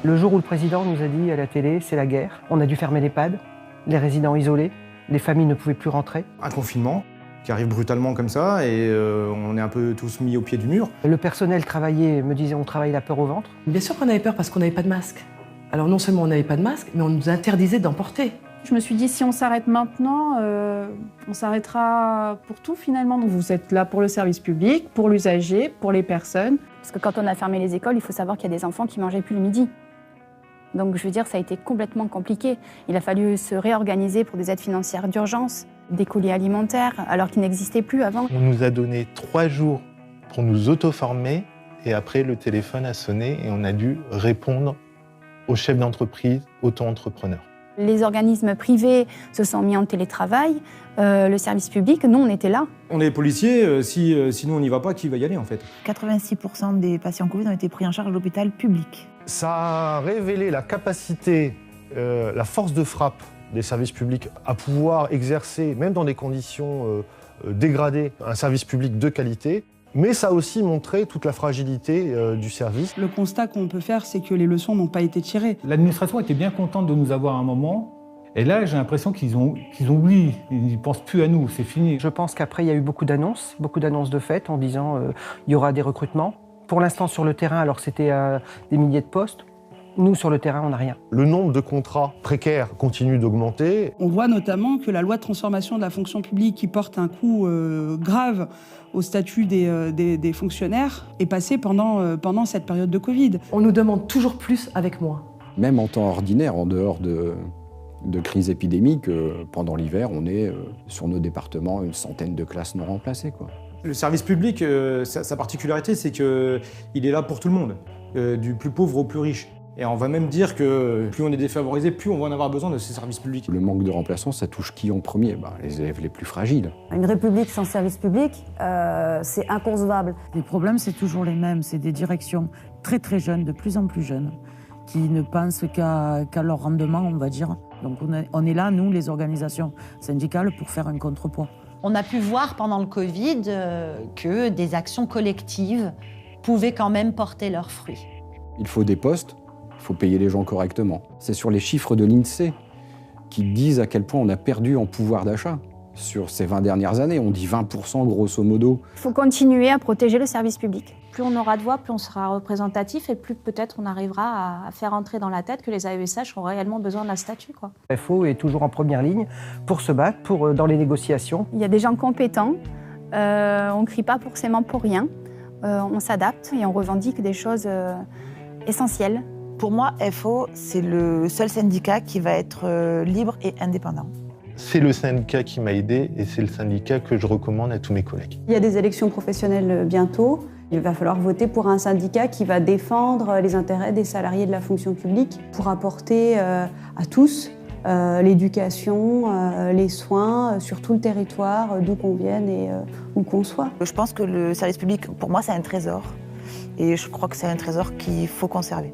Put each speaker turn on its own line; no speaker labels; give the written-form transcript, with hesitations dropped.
Le jour où le président nous a dit à la télé, c'est la guerre, on a dû fermer l'EHPAD, les résidents isolés, les familles ne pouvaient plus rentrer.
Un confinement qui arrive brutalement comme ça et on est un peu tous mis au pied du mur.
Le personnel travaillait, me disait on travaille la peur au ventre.
Bien sûr qu'on avait peur parce qu'on n'avait pas de masque. Alors non seulement on n'avait pas de masque, mais on nous interdisait d'en porter.
Je me suis dit, si on s'arrête maintenant, on s'arrêtera pour tout finalement. Donc vous êtes là pour le service public, pour l'usager, pour les personnes.
Parce que quand on a fermé les écoles, il faut savoir qu'il y a des enfants qui mangeaient plus le midi. Donc je veux dire, ça a été complètement compliqué. Il a fallu se réorganiser pour des aides financières d'urgence, des colis alimentaires, alors qu'ils n'existaient plus avant.
On nous a donné 3 jours pour nous auto-former et après le téléphone a sonné et on a dû répondre aux chefs d'entreprise, auto-entrepreneurs.
Les organismes privés se sont mis en télétravail, le service public, nous on était là.
On est policiers, si nous on n'y va pas, qui va y aller en fait?
86% des patients Covid ont été pris en charge à l'hôpital public.
Ça a révélé la capacité, la force de frappe des services publics à pouvoir exercer, même dans des conditions dégradées, un service public de qualité. Mais ça a aussi montré toute la fragilité du service.
Le constat qu'on peut faire, c'est que les leçons n'ont pas été tirées.
L'administration était bien contente de nous avoir à un moment. Et là, j'ai l'impression qu'ils ont oublié. Ils ne pensent plus à nous, c'est fini.
Je pense qu'après, il y a eu beaucoup d'annonces de fait en disant il y aura des recrutements. Pour l'instant, sur le terrain, alors c'était des milliers de postes. Nous, sur le terrain, on n'a rien.
Le nombre de contrats précaires continue d'augmenter.
On voit notamment que la loi de transformation de la fonction publique, qui porte un coup grave au statut des fonctionnaires, est passée pendant cette période de Covid.
On nous demande toujours plus avec moins.
Même en temps ordinaire, en dehors de crise épidémique, pendant l'hiver, on est sur nos départements une centaine de classes non remplacées, quoi.
Le service public, sa particularité, c'est qu'il est là pour tout le monde, du plus pauvre au plus riche. Et on va même dire que plus on est défavorisé, plus on va en avoir besoin de ces services publics.
Le manque de remplaçants, ça touche qui en premier? Les élèves les plus fragiles.
Une république sans service public, c'est inconcevable.
Les problèmes, c'est toujours les mêmes. C'est des directions très très jeunes, de plus en plus jeunes, qui ne pensent qu'à leur rendement, on va dire. Donc on est là, nous, les organisations syndicales, pour faire un contrepoids.
On a pu voir pendant le Covid que des actions collectives pouvaient quand même porter leurs fruits.
Il faut des postes. Il faut payer les gens correctement. C'est sur les chiffres de l'INSEE qui disent à quel point on a perdu en pouvoir d'achat. Sur ces 20 dernières années, on dit 20% grosso modo.
Il faut continuer à protéger le service public. Plus on aura de voix, plus on sera représentatif et plus peut-être on arrivera à faire entrer dans la tête que les AESH ont réellement besoin d'un statut, quoi.
FO est toujours en première ligne pour se battre, dans les négociations.
Il y a des gens compétents, on ne crie pas forcément pour rien, on s'adapte et on revendique des choses essentielles.
Pour moi, FO, c'est le seul syndicat qui va être libre et indépendant.
C'est le syndicat qui m'a aidé et c'est le syndicat que je recommande à tous mes collègues.
Il y a des élections professionnelles bientôt. Il va falloir voter pour un syndicat qui va défendre les intérêts des salariés de la fonction publique pour apporter à tous l'éducation, les soins sur tout le territoire, d'où qu'on vienne et où qu'on soit.
Je pense que le service public, pour moi, c'est un trésor. Et je crois que c'est un trésor qu'il faut conserver.